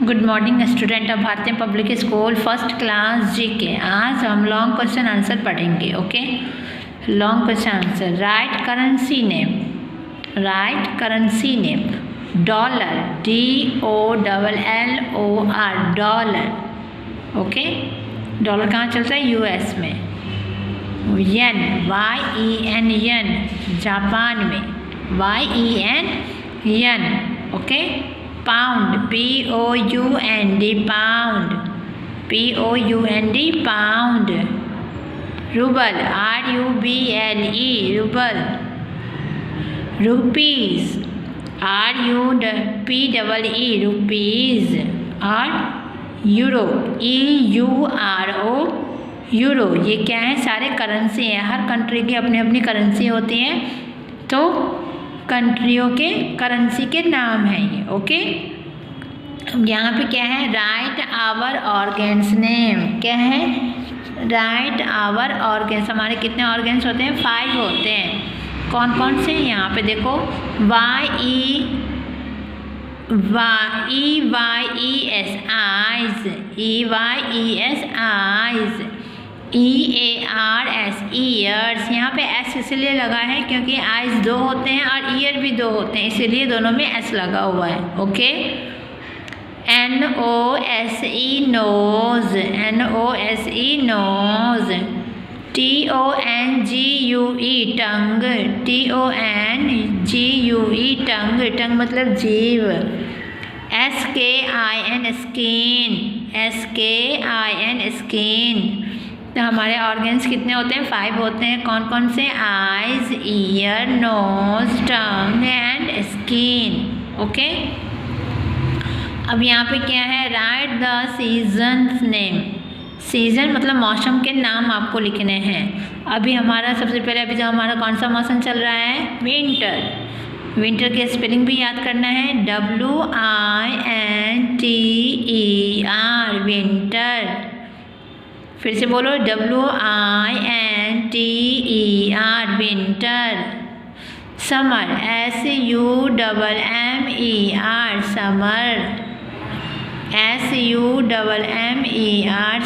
Good morning student of भारतीय public school first class GK. आज हम लॉन्ग क्वेश्चन आंसर पढ़ेंगे। Okay, long question answer. Right currency name dollar, DOLLOR dollar. Okay, dollar कहाँ चलता है? US में। येन, YEN Japan में, YEN। Okay, pound, POUND pound. Rouble, RUBLE rouble. Rupees, RUPEE rupees. और euro, EURO euro. ये क्या है? सारे करेंसी हैं। हर कंट्री की अपनी अपनी करेंसी होती है, तो कंट्रियों के करेंसी के नाम हैं ये। ओके, यहाँ पे क्या है? Write our organs name. क्या है? Write our organs. हमारे कितने ऑर्गेन्स होते हैं? 5 होते हैं। कौन कौन से? यहाँ पे देखो, EYES आइज, EARS ईयर्स। यहाँ पे S इसलिए लगा है क्योंकि आइज 2 होते हैं और ईयर भी 2 होते हैं, इसीलिए दोनों में S लगा हुआ है। ओके, NOSE नोज, TONGUE टंग मतलब जीव। SKIN skin. तो हमारे ऑर्गेन्स कितने होते हैं? 5 होते हैं। कौन कौन से? Eyes, ear, nose, tongue and skin. Okay, अब यहाँ पे क्या है? Write the seasons name. Season मतलब मौसम के नाम आपको लिखने हैं। अभी हमारा सबसे पहले अभी जो हमारा कौन सा मौसम चल रहा है? विंटर। विंटर के स्पेलिंग भी याद करना है, WINTER विंटर। फिर से बोलो, WINTER winter. Summer, SUMMER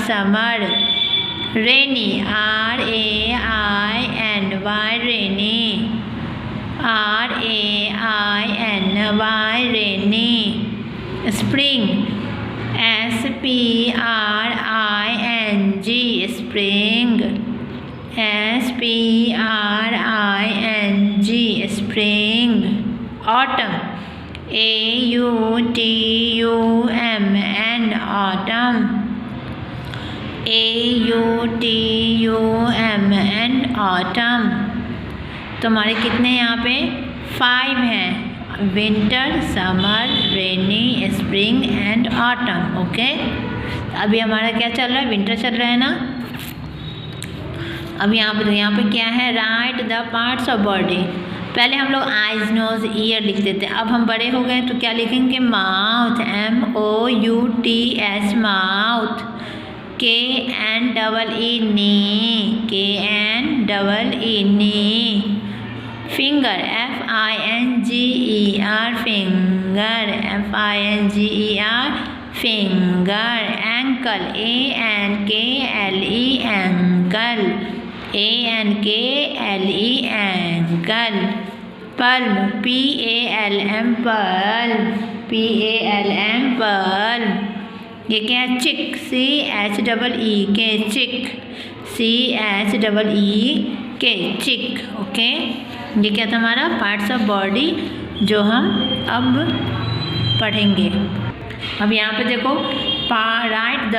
summer. Rainy, RAINY rainy. Spring, SPRING spring. Autumn, AUTUMN autumn. तो हमारे कितने यहाँ पे? 5 हैं। Winter, summer, rainy, spring and autumn. Okay, अभी हमारा क्या चल रहा है? विंटर चल रहा है ना। अब यहाँ पे क्या है? Write the parts of body. पहले हम लोग आइज, नोज, ईयर लिखते थे। अब हम बड़े हो गए तो क्या लिखेंगे? Mouth, MOUTH mouth. KNEE knee. Finger, FINGER finger. Ankle, ANKLE ankle. Palm, PALM palm. ये क्या है? चिक, CHEEK चिक। ओके, ये क्या था हमारा? पार्ट्स ऑफ बॉडी जो हम अब पढ़ेंगे। अब यहाँ पे देखो, right the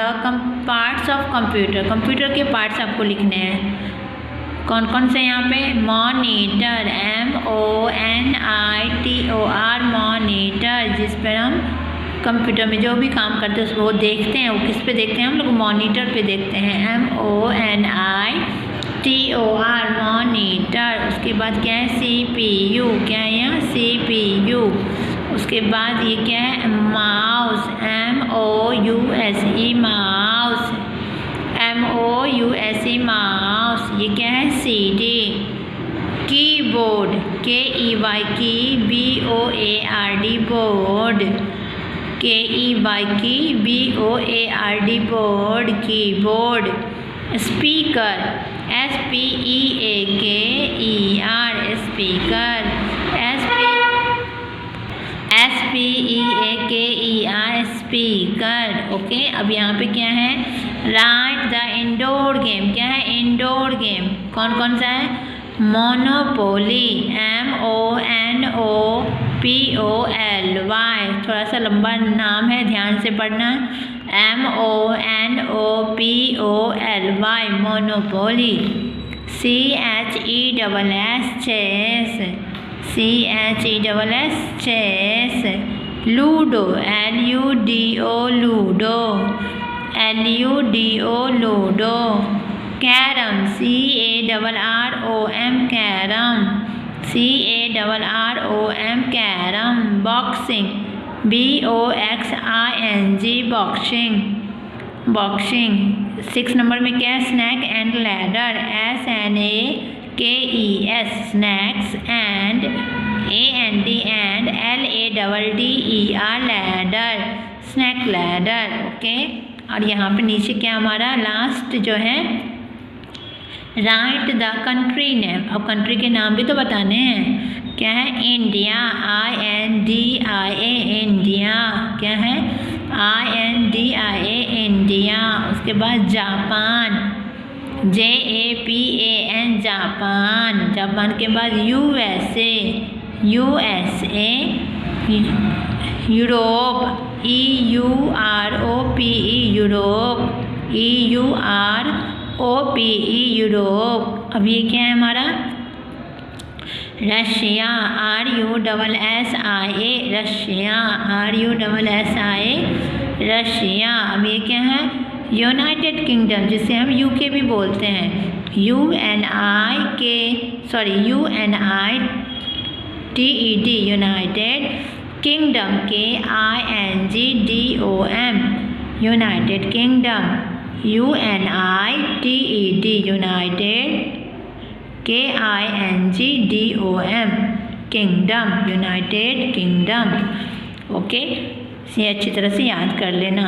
parts of computer. Computer के पार्ट्स आपको लिखने हैं। कौन कौन से? यहाँ पे मॉनिटर, MONITOR मॉनिटर, जिस पर हम कंप्यूटर में जो भी काम करते हैं वो देखते हैं। वो किस पे देखते हैं? हम लोग मॉनिटर पे देखते हैं, MONITOR मॉनिटर। उसके बाद क्या है? CPU। क्या है यहाँ? CPU। उसके बाद ये क्या है? Mouse, MOUSE mouse. ये क्या है? CD। कीबोर्ड, KEY की BOARD बोर्ड। KEY की, BOARD board, keyboard. Speaker, SPEAKER speaker, SPEAKER speaker. Okay, अब यहाँ पे क्या है, राइट द इंडोर गेम। क्या है, इंडोर गेम कौन कौन सा है, मोनोपोली, MONOPOLY, थोड़ा सा लंबा नाम है, ध्यान से पढ़ना, MONOPOLY monopoly. CHESS chess, CHESS chess. Ludo, LUDO ludo, LUDO ludo. Carrom, CARROM carrom, CARROM carrom. Boxing, BOXING boxing, boxing. 6 number में क्या है, snake and ladder, SNAKES snakes and AND and LADDER ladder, snake ladder. Okay, और यहाँ पे नीचे क्या हमारा last जो है, राइट द कंट्री नेम। अब कंट्री के नाम भी तो बताने हैं। क्या है, इंडिया, INDIA इंडिया। क्या है, INDIA इंडिया। उसके बाद जापान, JAPAN जापान, जापान के बाद USA Europe, EUROPE Europe, EUROPE Europe. अब ये क्या है हमारा, Russia, RUSSIA Russia, RUSSIA Russia. अब ये क्या है, यूनाइटेड किंगडम, जिसे हम UK भी बोलते हैं, UNITED United kingdom, KINGDOM United kingdom, UNITED United, KINGDOM kingdom, United kingdom. Okay, इसे अच्छी तरह से याद कर लेना।